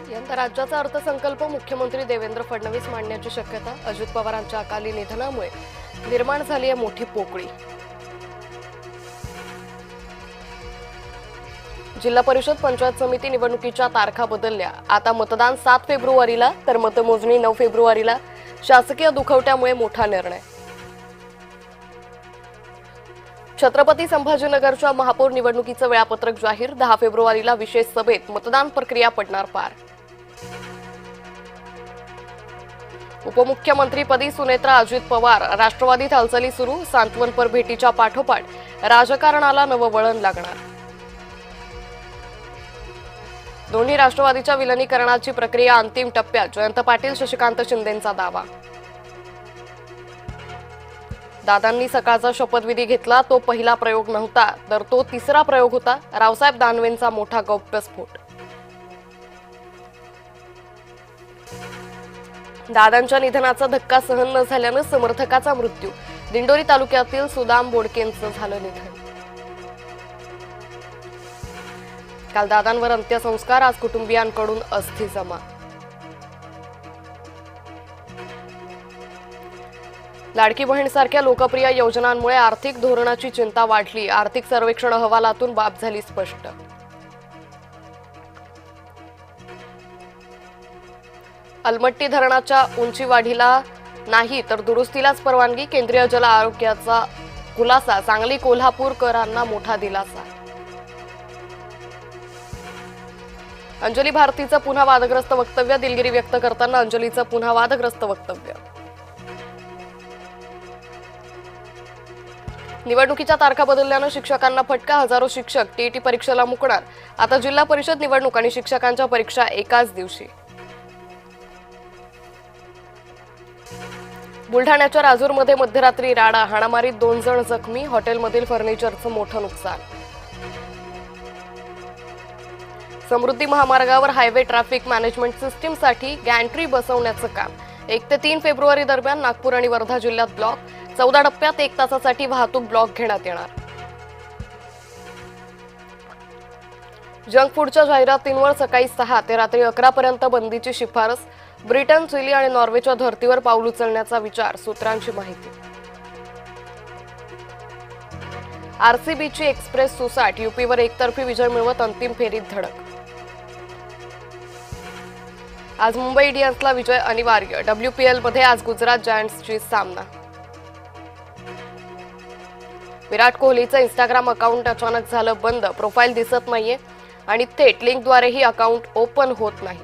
यंदा राज्याचा अर्थसंकल्प मुख्यमंत्री देवेंद्र फडणवीस मांडण्याची शक्यता. अजित पवारांच्या अकाली निधनामुळे निर्माण झाली आहे मोठी पोकळी. जिल्हा परिषद पंचायत समिती निवडणुकीच्या तारखा बदलल्या. आता मतदान 7 फेब्रुवारीला तर मतमोजणी 9 फेब्रुवारीला. शासकीय दुखवट्यामुळे मोठा निर्णय. छत्रपती संभाजीनगरच्या महापौर निवडणुकीचं वेळापत्रक जाहीर. 10 फेब्रुवारीला विशेष सभेत मतदान प्रक्रिया पडणार पार. उपमुख्यमंत्रीपदी सुनेत्रा अजित पवार. राष्ट्रवादीत हालचाली सुरू. सांत्वनपर भेटीच्या पाठोपाठ राजकारणाला नवं वळण लागणार. दोन्ही राष्ट्रवादीच्या विलिनीकरणाची प्रक्रिया अंतिम टप्प्यात. जयंत पाटील शशिकांत शिंदेंचा दावा. दादांनी सकाळचा शपथविधी घेतला. तो पहिला प्रयोग नव्हता तर तो तिसरा प्रयोग होता. रावसाहेब दानवेंचा मोठा गौप्यस्फोट. दादांच्या निधनाचा धक्का सहन न झाल्यानं समर्थकाचा मृत्यू. दिंडोरी तालुक्यातील सुदाम बोडकेंचं झालं निधन. काल दादांवर अंत्यसंस्कार. आज कुटुंबियांकडून अस्थी जमा. लाडकी बहीणसारख्या लोकप्रिय योजनांमुळे आर्थिक धोरणाची चिंता वाढली. आर्थिक सर्वेक्षण अहवालातून बाब झाली स्पष्ट. अलमट्टी धरणाच्या उंची वाढीला नाही तर दुरुस्तीलाच परवानगी. केंद्रीय जल आरोग्याचा खुलासा. सांगली कोल्हापूरकरांना मोठा दिलासा. अंजली भारतीचं पुन्हा वादग्रस्त वक्तव्य. दिलगिरी व्यक्त करताना अंजलीचं पुन्हा वादग्रस्त वक्तव्य. निवडणुकीच्या तारखा बदलल्यानं शिक्षकांना फटका. हजारो शिक्षक टीईटी परीक्षेला मुकणार. आता जिल्हा परिषद निवडणूक आणि शिक्षकांच्या परीक्षा एकाच दिवशी. बुलढाण्याच्या राजूरमध्ये मध्यरात्री राडा. हाणामारीत 2 जण जखमी. हॉटेलमधील फर्निचरचं मोठं नुकसान. समृद्धी महामार्गावर हायवे ट्रॅफिक मॅनेजमेंट सिस्टीमसाठी गॅन्ट्री बसवण्याचं काम. 1 ते 3 फेब्रुवारी दरम्यान नागपूर आणि वर्धा जिल्ह्यात ब्लॉक. 14 टप्प्यात 1 तासासाठी वाहतूक ब्लॉक घेण्यात येणार. जंक फूडच्या जाहिरातींवर सकाळी 6 ते रात्री 11 पर्यंत बंदीची शिफारस. ब्रिटन, चिली आणि नॉर्वेच्या धर्तीवर पाऊल उचलण्याचा विचार. सूत्रांची माहिती. आरसीबीची एक्सप्रेस सुसाट. यूपीवर एकतर्फी विजय मिळवत अंतिम फेरीत धडक. आज मुंबई इंडियन्सला विजय अनिवार्य. WPL मध्ये आज गुजरात जायंट्सची सामना. विराट कोहलीचं इंस्टाग्राम अकाउंट अचानक झालं बंद. प्रोफाईल दिसत नाहीये आणि थेट लिंकद्वारेही अकाउंट ओपन होत नाही.